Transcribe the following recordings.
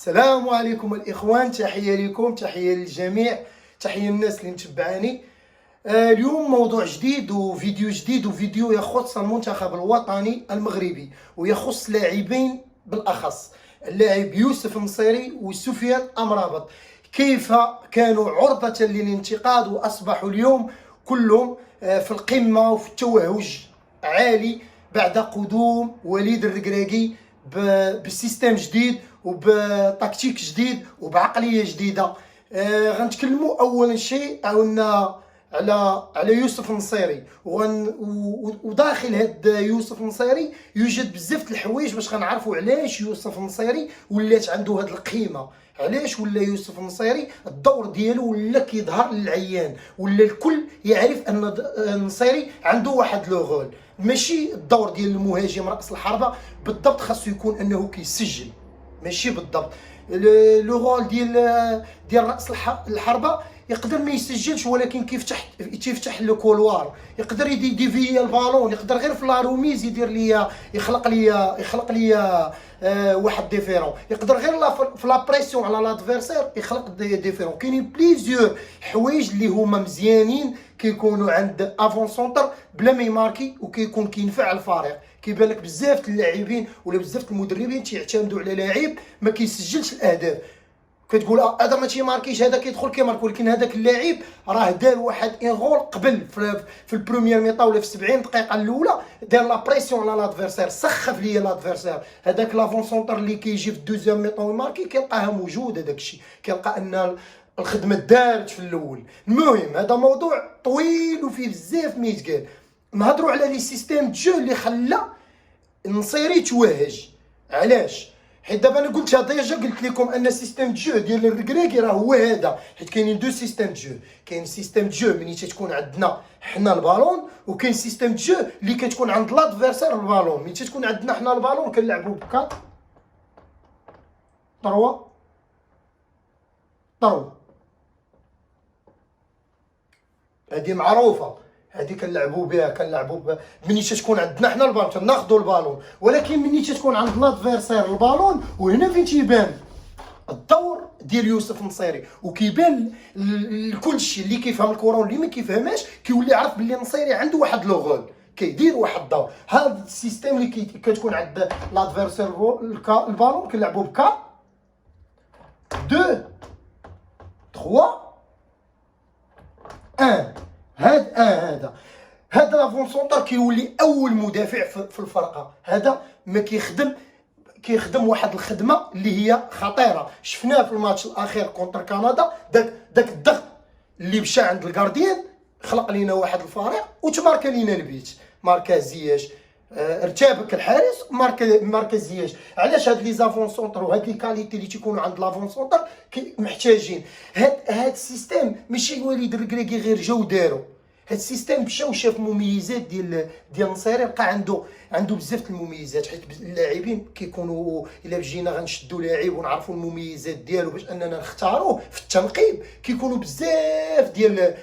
السلام عليكم الاخوان، تحيه لكم، تحيه للجميع، تحيه للناس اللي متبعاني. اليوم موضوع جديد وفيديو يخص المنتخب الوطني المغربي، ويخص لاعبين بالاخص اللاعب يوسف النصيري وسفيان امرابط. كيف كانوا عرضة للانتقاد واصبحوا اليوم كلهم في القمة وفي التوهج عالي بعد قدوم وليد الركراكي بسيستم جديد وبتكتيك جديد وبعقليه جديده. غنتكلموا اول شيء على يوسف النصيري، وداخل هاد يوسف النصيري يوجد بزاف د الحوايج باش غنعرفوا علاش يوسف النصيري ولات عنده هاد القيمه، علاش ولا يوسف النصيري الدور ديالو ولا كيظهر للعيان، ولا الكل يعرف ان النصيري عنده واحد لو غول. ماشي الدور ديال المهاجم راس الحربه بالضبط، خاصو يكون انه كيسجل، ماشي بالضبط لو غول ديال راس الحربه. يقدر ما يسجلش ولكن كيفتح لو كولوار، يقدر يديفي البالون، يقدر غير في لا روميز يدير ليا يخلق ليا واحد ديفيرون، يقدر غير في لا بريسيون على لادفيرسير يخلق ديفيرون. كاينين بليزيور حوايج اللي هما مزيانين كيكونوا عند افون سونتر بلا ما يماركي وكيكون كينفع الفريق. كيبان لك بزاف اللاعبين ولا بزاف المدربين تيعتمدوا على لاعب ما كيسجلش الاهداف، كتقول هذا ما تيماركيش، هذا كيدخل كيمارك، ولكن هذاك اللاعب راه دار واحد غول قبل في البروميير ميطا ولا في 70 دقيقه الاولى، دار لا بريسيون على لادفيرسير، سخف ليا لادفيرسير. هذاك لافون سونتر اللي كيجي في الدوزيام ميطا ويماركي كيلقاها موجوده، داك الشيء كيلقى ان الخدمه دارت في الاول. المهم هذا موضوع طويل وفيه بزاف ما يتقال. نهضروا على لي سيستيم جو اللي خلى النصيري توهج. علاش؟ حيت دابا انا قلت لكم ان سيستم جو ديال الركراكي راه هو هذا، حيت كاينين دو سيستم جو. كاين سيستم جو ملي تتكون عندنا حنا البالون، وكاين سيستم جو اللي كتكون عند لادفيرسير البالون. ملي تتكون عندنا حنا البالون كنلعبوا ب 4 3 هذه معروفه، هذه كنلعبوا بها ملي تكون عندنا حنا البالون تناخذوا البالون. ولكن ملي تكون عند لادفيرسير البالون، وهنا فين تيبان الدور ديال يوسف النصيري، وكيبان كل شيء اللي كيفهم الكره واللي ما كيفهمهاش كيولي عارف باللي النصيري عنده واحد لو غول كيدير واحد الدور. هذا السيستيم اللي كتكون عند لادفيرسير البالون كنلعبوا ب 2 3 1. هذا لافون سونتر كيولي اول مدافع في الفرقه. هذا ما كيخدم واحد الخدمه اللي هي خطيره. شفناه في الماتش الاخير كونتر كندا، داك الضغط اللي مشى عند الكارديان خلق لينا واحد الفريق وتماركا لينا البيت. ماركا زياش، ارتبك الحارس، ماركا زياش. علاش هاد لي زافون سونتر وهاد لي كاليتي اللي تيكونوا عند لافون سونتر محتاجين هاد السيستيم؟ ماشي وليد الركراكي غير جاو دارو هاد السيستيم، مشاو شاف المميزات ديال النصيري، لقى عنده بزاف المميزات. حيت اللاعبين كيكونوا الا جينا غنشدوا لاعب ونعرفوا المميزات ديالو باش اننا نختاروه في التنقيب، كيكونوا بزاف ديال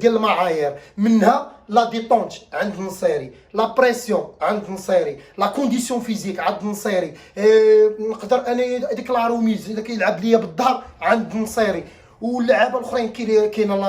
المعايير. منها لا ديتونت عند النصيري، لا بريسيون عند النصيري، لا كونديسيون فيزيك عند النصيري. نقدر انا ديك لا روميز الا كيلعب ليا بالظهر عند النصيري. واللعابه الاخرين كاين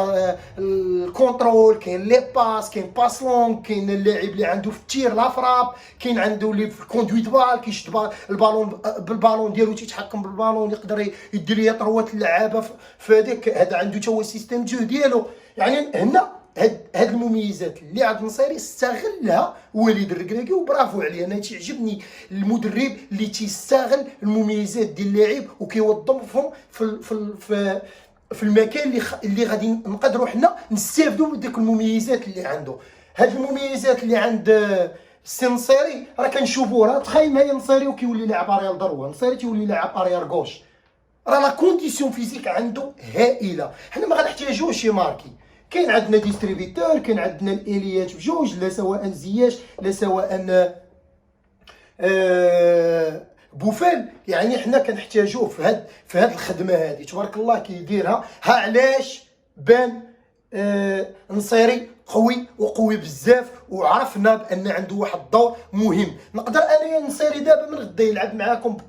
الكونترول، كاين لي باس، كاين باس لونغ، كاين اللاعب اللي عنده في التير لا فراب، كاين عنده اللي في الكوندويت بال كيشد البالون بالبالون ديالو تيتحكم بالبالون، يقدر يدير ليا طروات اللعابه في هذاك. هذا عنده حتى هو سيستيم جو ديالو. يعني هنا هاد المميزات اللي عند النصيري استغلها وليد الركراكي، وبرافو عليه. انا تيعجبني المدرب اللي تيستغل المميزات ديال اللاعب وكيوظفهم في المكان اللي غادي نقدروا حنا نستافدوا من ديك المميزات اللي عنده. هاد المميزات اللي عند السي النصيري راه كنشوفوه. راه تخيل معايا النصيري وكيولي لاعب اريال دروه، النصيري تيولي لاعب اريال غوش، راه لا كونديسيون فيزيك عنده هائله. حنا ما غنحتاجوش يماركي. كاين عندنا ديستريبيتور، كاين عندنا الاليات بجوج، لا سواء زياش لا سواء بوفال. يعني حنا كنحتاجوه في هاد الخدمه هذه. تبارك الله كيديرها. ها علاش بان نصيري قوي بزاف، وعرفنا بان عنده واحد الدور مهم. نقدر انايا نصيري دابا من غدا يلعب معاكم ب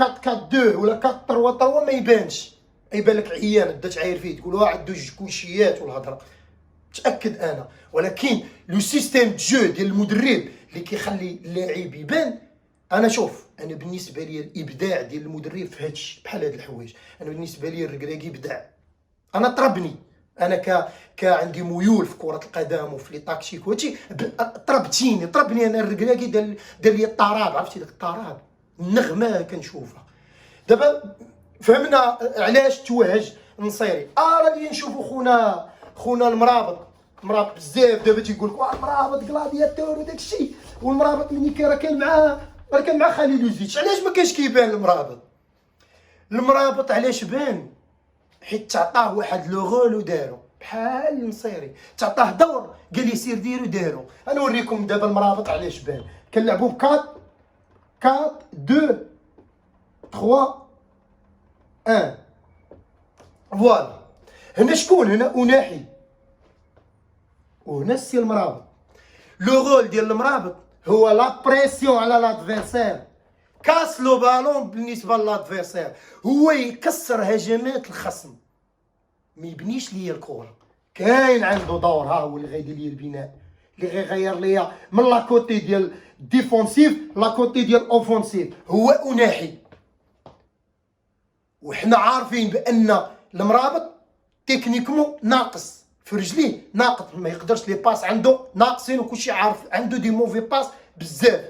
4-4-2 ولا 4-3-3 ما يبانش، يبان لك عيان بدا تعاير فيه تقول عنده جوج كوشيات والهضره، متاكد انا. ولكن لو سيستيم جو ديال المدرب اللي كيخلي اللاعب يبان، انا شوف، انا بالنسبه لي الابداع ديال المدرب في هادشي بحال هاد الحوايج. انا بالنسبه لي الركراكي ابداع. انا طربني، انا عندي ميول في كره القدم وفي لي تاكتيك وهادشي، طربني انا الركراكي دار لي الطراب، عرفتي داك الطراب، النغمه كنشوفها. دابا فهمنا علاش توهج النصيري. غادي نشوفوا خونا المرابط بزاف دابا تيقول لك المرابط كلادياتور وداك الشيء، والمرابط ملي كان مع خليل وزيتش. علاش ما كانش كيبان المرابط علاش بان؟ حيت تعطاه واحد لو رول ودارو بحال النصيري، تعطاه دور قال لي سير ديرو دارو. انا نوريكم دابا المرابط علاش بان. كنلعبوا ب 4-2-3-1 فوالا. هنا شكون؟ هنا أناحي وهنا السي المرابط. لو رول ديال المرابط هو لا بريسيون على لادفيرسير، كاس لو بالون بالنسبه للادفيرسير، هو يكسر هجمات الخصم، ما يبنيش ليا الكره. كاين عنده دور، ها هو اللي غيدير ليا البناء، اللي غيغير ليا من لا كوتي ديال ديفونسيف لا كوتي ديال اوفونسيف، هو أناحي. وحنا عارفين بان المرابط تكنيكمون ناقص في رجليه، ناقص، ما يقدرش لي باس عنده ناقصين، وكلشي عارف عنده دي موفي باس بزاف.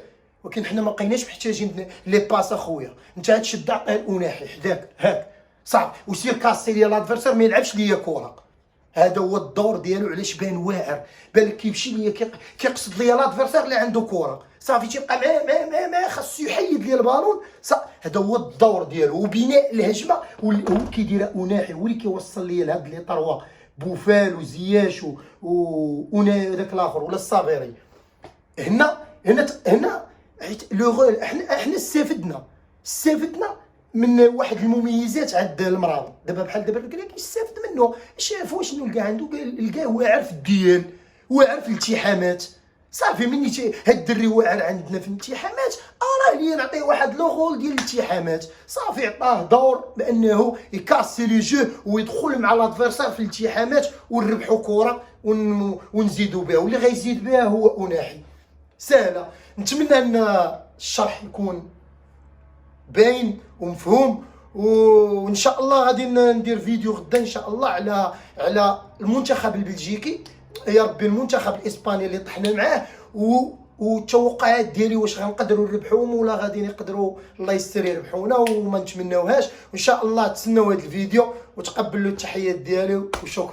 ولكن حنا ما بقيناش محتاجين لي باس اخويا. انت تشد عطيه الأناحي حداك هاك صافي، وسير كاسي ليا لادفيرسير ما يلعبش ليا كره. هذا هو الدور ديالو. علاش بان واعر؟ بالك كيمشي ليا كيقصد ليا لادفيرسير اللي عنده كره، صافي تيبقى ما خاصو يحيد ليا البالون. هذا هو الدور ديالو، وبناء الهجمه هو كيديرها أناحي، هو اللي كيوصل ليا لهاد لي طروا بوفال وزياش وداك الاخر ولا الصابيري. هنا لو غول احنا استفدنا من واحد المميزات عند المرابط. دابا بحال دابا الكراكي يستافد منه، شافوا شنو لقى عنده، لقاه واعر في الديال، واعر في الالتحامات. صافي مني هاد الدري واعر عندنا في الالتحامات، راه ليا نعطيه واحد لو غول ديال الالتحامات. صافي عطاه دور بانه يكاسي لي جو ويدخل مع لادفيرسير في الالتحامات ونربحوا كره ونزيدوا بها، واللي غيزيد بها هو أناحي. سهله. نتمنى ان الشرح يكون باين ومفهوم، وان شاء الله غادي ندير فيديو غدا ان شاء الله على المنتخب البلجيكي، يا ربي المنتخب الاسباني اللي طحنا معاه، والتوقعات ديالي واش غنقدروا نربحوهم ولا غادي يقدروا الله يستر يربحونا، وما نتمناوهاش. وان شاء الله تسناو هذا الفيديو وتقبلوا التحيات ديالي، وشكرا.